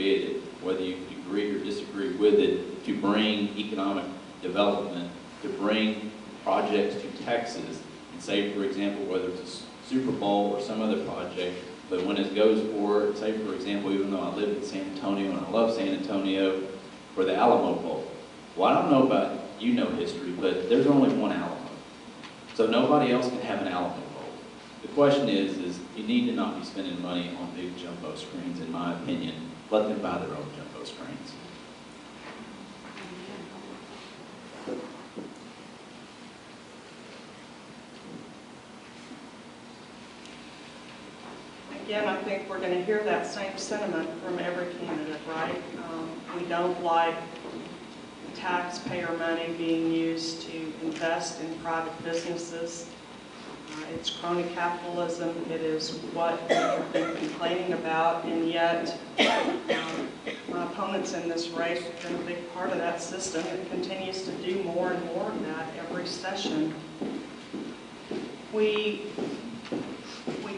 created, whether you agree or disagree with it, to bring economic development, to bring projects to Texas, and say, for example, whether it's a Super Bowl or some other project, but when it goes for, say, for example, even though I live in San Antonio and I love San Antonio, for the Alamo Bowl. Well, I don't know about history, but there's only one Alamo. So nobody else can have an Alamo Bowl. The question is you need to not be spending money on big jumbo screens, in my opinion. Let them buy their own jumbo screens. Again, I think we're going to hear that same sentiment from every candidate, right? We don't like taxpayer money being used to invest in private businesses. It's crony capitalism. It is what we've been complaining about, and yet my opponents in this race have been a big part of that system. It continues to do more and more of that every session. We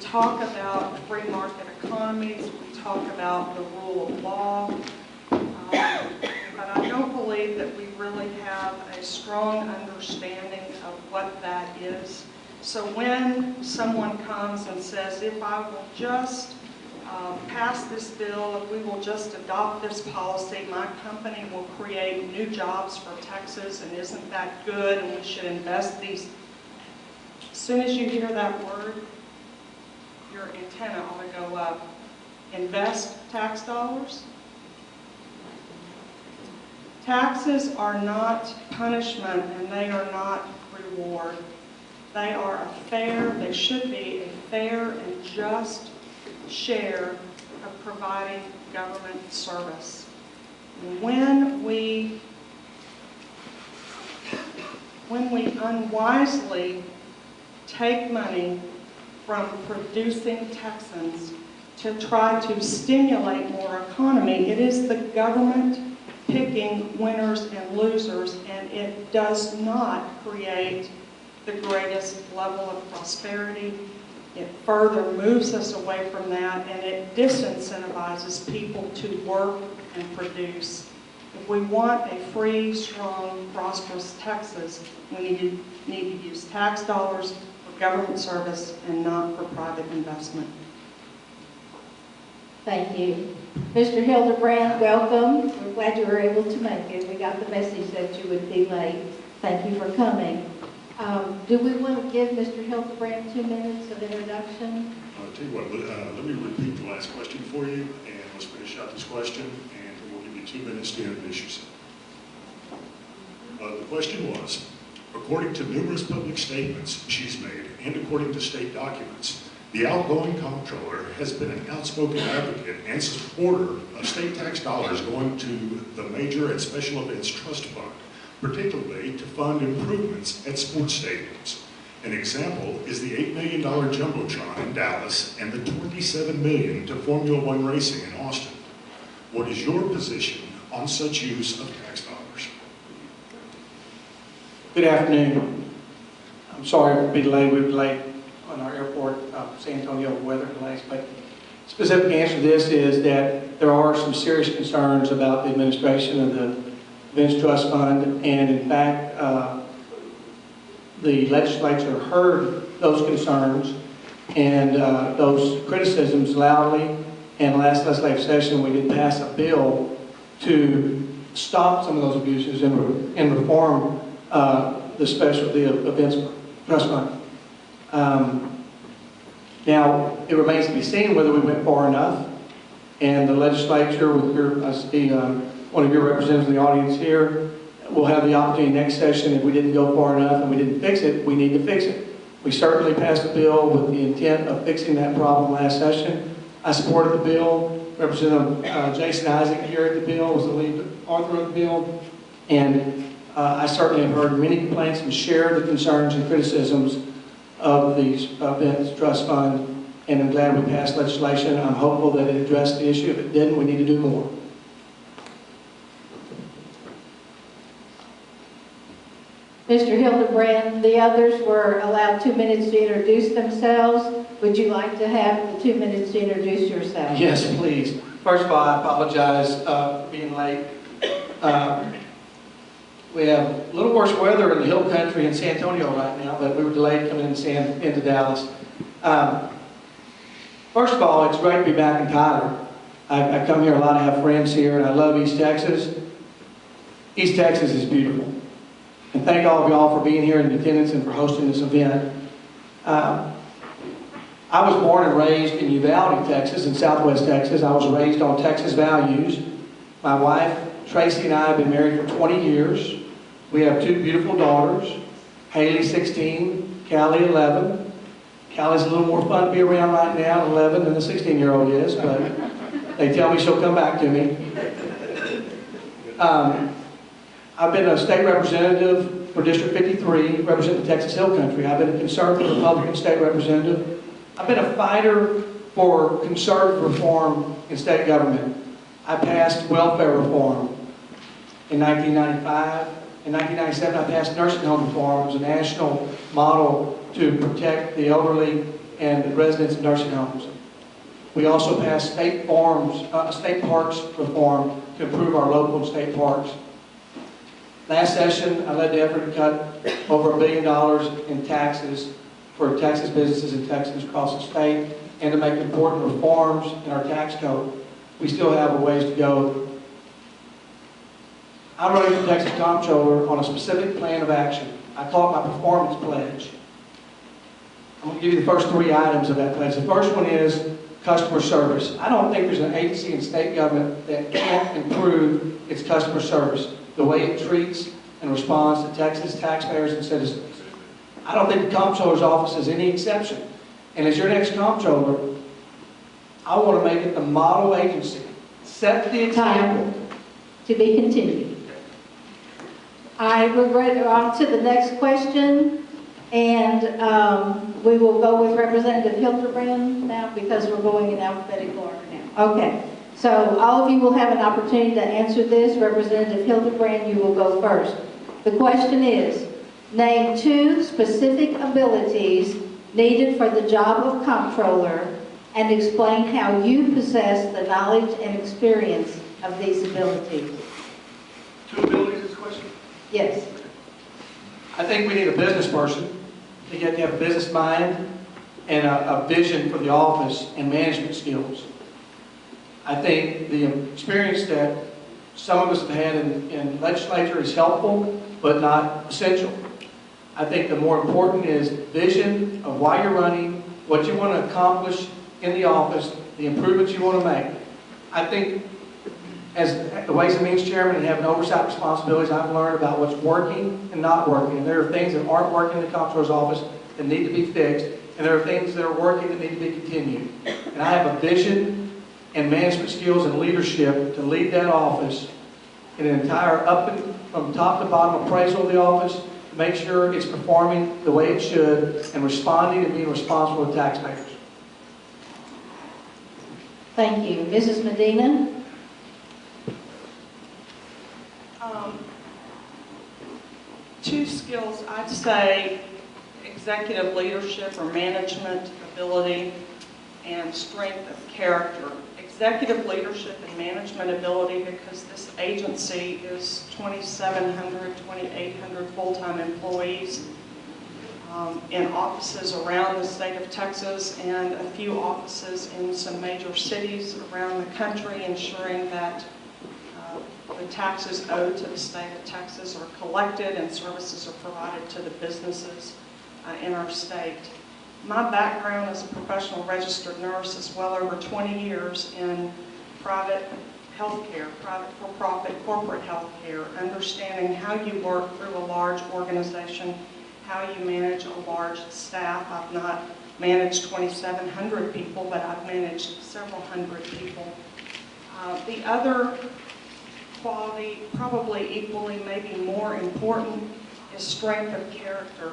talk about free market economies, we talk about the rule of law, but I don't believe that we really have a strong understanding of what that is. So when someone comes and says, if I will just pass this bill, if we will just adopt this policy, my company will create new jobs for Texas, and isn't that good, and we should invest these. As soon as you hear that word, your antenna ought to go up. Invest tax dollars? Taxes are not punishment, and they are not reward. They are they should be a fair and just share of providing government service. When we unwisely take money from producing Texans to try to stimulate more economy, it is the government picking winners and losers, and it does not create the greatest level of prosperity. It further moves us away from that, and it disincentivizes people to work and produce. If we want a free, strong, prosperous Texas, we need to use tax dollars for government service and not for private investment. Thank you. Mr. Hildebrand, welcome. We're glad you were able to make it. We got the message that you would be late. Thank you for coming. Do we want to give Mr. Hildebrand 2 minutes of introduction? I'll tell you what, let me repeat the last question for you, and let's finish out this question, and we'll give you 2 minutes to introduce yourself. The question was, according to numerous public statements she's made, and according to state documents, the outgoing Comptroller has been an outspoken advocate and supporter of state tax dollars going to the Major and Special Events Trust Fund, particularly to fund improvements at sports stadiums. An example is the $8 million Jumbotron in Dallas and the $27 million to Formula One racing in Austin. What is your position on such use of tax dollars? Good afternoon. I'm sorry for being delayed. We were delayed on our airport, San Antonio weather delays, but specific answer to this is that there are some serious concerns about the administration of the Events Trust Fund, and in fact, the legislature heard those concerns and those criticisms loudly. And last legislative session, we did pass a bill to stop some of those abuses and reform the Events Trust Fund. Now, it remains to be seen whether we went far enough, and the legislature, with I see one of your representatives in the audience here, will have the opportunity next session. If we didn't go far enough and we didn't fix it, we need to fix it. We certainly passed a bill with the intent of fixing that problem last session. I supported the bill. Representative Jason Isaac here at the bill was the lead author of the bill, and I certainly have heard many complaints and share the concerns and criticisms of the Events Trust Fund, and I'm glad we passed legislation. I'm hopeful that it addressed the issue. If it didn't, we need to do more. Mr. Hildebrand, the others were allowed 2 minutes to introduce themselves. Would you like to have the 2 minutes to introduce yourself? Yes, please. First of all, I apologize for being late. We have a little worse weather in the hill country in San Antonio right now, but we were delayed coming into Dallas. First of all, it's great to be back in Tyler. I come here a lot, I have friends here, and I love East Texas. East Texas is beautiful. And thank all of y'all for being here in attendance and for hosting this event. I was born and raised in Uvalde, Texas, in Southwest Texas. I was raised on Texas values. My wife, Tracy, and I have been married for 20 years. We have two beautiful daughters, Haley, 16, Callie, 11. Callie's a little more fun to be around right now, 11, than the 16-year-old is, but they tell me she'll come back to me. I've been a state representative for District 53, representing the Texas Hill Country. I've been a conservative Republican state representative. I've been a fighter for conservative reform in state government. I passed welfare reform in 1995. In 1997, I passed nursing home reform. It was a national model to protect the elderly and the residents of nursing homes. We also passed state parks reform to improve our local and state parks. Last session, I led the effort to cut over $1 billion in taxes for Texas businesses and Texans across the state, and to make important reforms in our tax code. We still have a ways to go. I'm running for Texas Comptroller on a specific plan of action. I call it my performance pledge. I'm going to give you the first 3 items of that pledge. The first one is customer service. I don't think there's an agency in state government that can't improve its customer service, the way it treats and responds to Texas taxpayers and citizens. I don't think the Comptroller's office is any exception. And as your next Comptroller, I want to make it the model agency. Set the example. To be continued. I regret on to the next question, and we will go with Representative Hildebrand now because we're going in alphabetical order now. Okay, so all of you will have an opportunity to answer this. Representative Hildebrand, you will go first. The question is, name 2 specific abilities needed for the job of Comptroller and explain how you possess the knowledge and experience of these abilities. 2 abilities is the question? Yes. I think we need a business person. You have to have a business mind and a vision for the office and management skills. I think the experience that some of us have had in legislature is helpful, but not essential. I think the more important is vision of why you're running, what you want to accomplish in the office, the improvements you want to make. I think as the Ways and Means Chairman and having oversight responsibilities, I've learned about what's working and not working. And there are things that aren't working in the Comptroller's office that need to be fixed, and there are things that are working that need to be continued. And I have a vision and management skills and leadership to lead that office in an entire from top to bottom appraisal of the office, to make sure it's performing the way it should and responding and being responsible to taxpayers. Thank you. Mrs. Medina? Two skills, I'd say executive leadership or management ability and strength of character. Executive leadership and management ability, because this agency is 2,700, 2,800 full-time employees in offices around the state of Texas and a few offices in some major cities around the country, ensuring that the taxes owed to the state of Texas are collected and services are provided to the businesses in our state. My background as a professional registered nurse is well over 20 years in private healthcare, private for-profit corporate healthcare, understanding how you work through a large organization, how you manage a large staff. I've not managed 2,700 people, but I've managed several hundred people. The other quality, probably equally, maybe more important, is strength of character.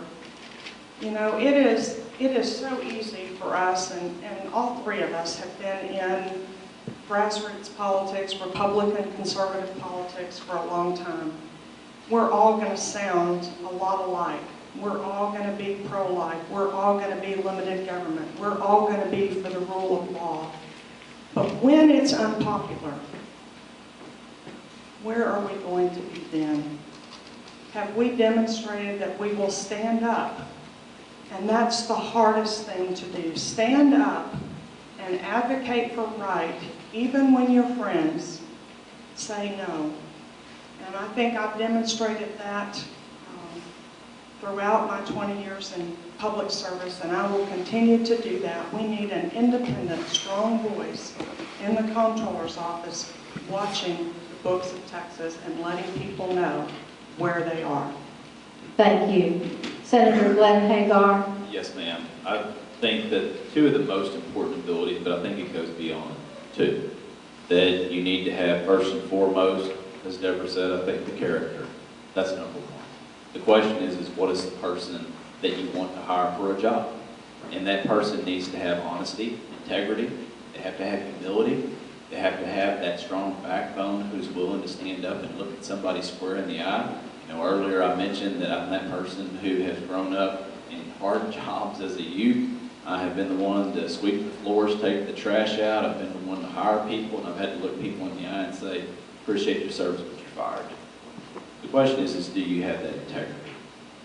You know, it is so easy for us, and all 3 of us have been in grassroots politics, Republican, conservative politics for a long time. We're all going to sound a lot alike. We're all going to be pro-life. We're all going to be limited government. We're all going to be for the rule of law. But when it's unpopular, where are we going to be then? Have we demonstrated that we will stand up? And that's the hardest thing to do. Stand up and advocate for right, even when your friends say no. And I think I've demonstrated that throughout my 20 years in public service, and I will continue to do that. We need an independent, strong voice in the Comptroller's office watching the books of Texas and letting people know where they are. Thank you. Senator Glenn Hagar. Yes, ma'am. I think that two of the most important abilities, but I think it goes beyond two, that you need to have first and foremost, as Deborah said, I think the character. That's number one. The question is what is the person that you want to hire for a job? And that person needs to have honesty, integrity. They have to have humility. They have to have that strong backbone who's willing to stand up and look at somebody square in the eye. You know, earlier I mentioned that I'm that person who has grown up in hard jobs as a youth. I have been the one to sweep the floors, take the trash out. I've been the one to hire people, and I've had to look people in the eye and say, appreciate your service, but you're fired. The question is do you have that integrity?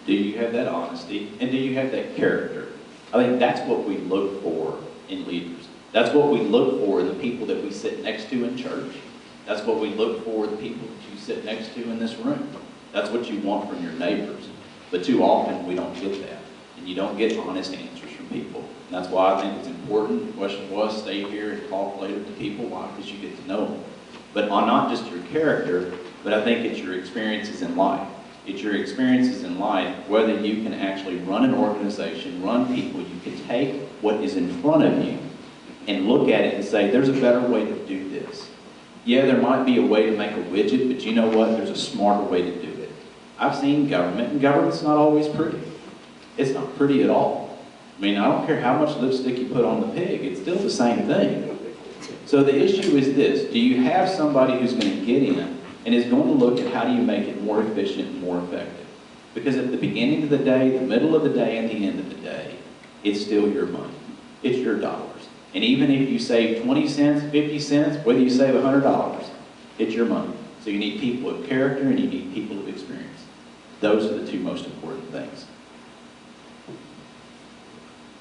Do you have that honesty? And do you have that character? I think that's what we look for in leaders. That's what we look for in the people that we sit next to in church. That's what we look for in the people that you sit next to in this room. That's what you want from your neighbors. But too often we don't get that. And you don't get honest answers from people. And that's why I think it's important. The question was, stay here and talk later to people. Why? Because you get to know them. But on not just your character, but I think it's your experiences in life. It's your experiences in life, whether you can actually run an organization, run people, you can take what is in front of you and look at it and say, there's a better way to do this. Yeah, there might be a way to make a widget, but you know what? There's a smarter way to do it. I've seen government, and government's not always pretty. It's not pretty at all. I mean, I don't care how much lipstick you put on the pig, it's still the same thing. So the issue is this: do you have somebody who's going to get in and is going to look at how do you make it more efficient and more effective? Because at the beginning of the day, the middle of the day, and the end of the day, it's still your money. It's your dollars. And even if you save 20 cents, 50 cents, whether you save $100, it's your money. So you need people of character and you need people of experience. Those are the two most important things.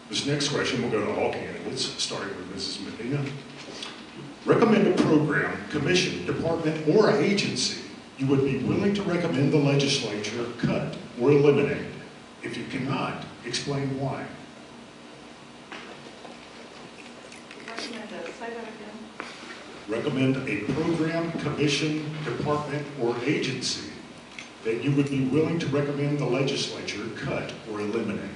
This next question will go to all candidates, starting with Mrs. Medina. Recommend a program, commission, department, or agency you would be willing to recommend the legislature cut or eliminate. If you cannot, explain why. Say that again. Recommend a program, commission, department, or agency that you would be willing to recommend the legislature cut or eliminate.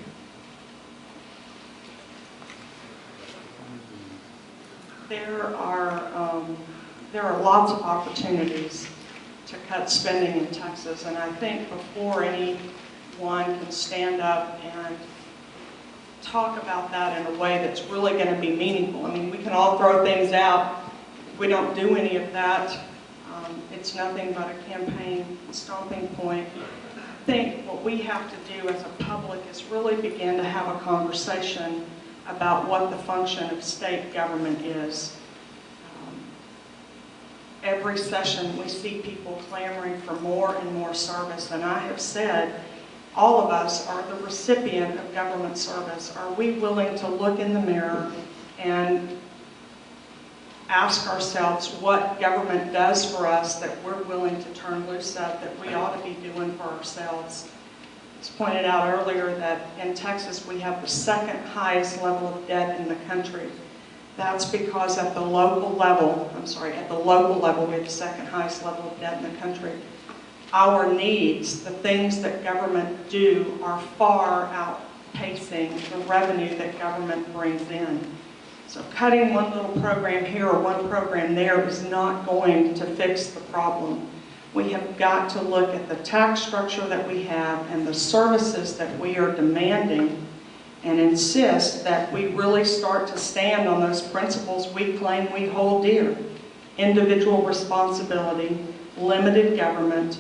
There are lots of opportunities to cut spending in Texas, and I think before anyone can stand up and talk about that in a way that's really going to be meaningful. I mean, we can all throw things out. If we don't do any of that, it's nothing but a campaign stomping point. I think what we have to do as a public is really begin to have a conversation about what the function of state government is. Every session we see people clamoring for more and more service, and I have said, all of us are the recipient of government service. Are we willing to look in the mirror and ask ourselves what government does for us that we're willing to turn loose of, that we ought to be doing for ourselves? It's pointed out earlier that in Texas we have the second highest level of debt in the country. That's because at the local level, we have the second highest level of debt in the country. Our needs, the things that government do, are far outpacing the revenue that government brings in. So cutting one little program here or one program there is not going to fix the problem. We have got to look at the tax structure that we have and the services that we are demanding and insist that we really start to stand on those principles we claim we hold dear. Individual responsibility, limited government,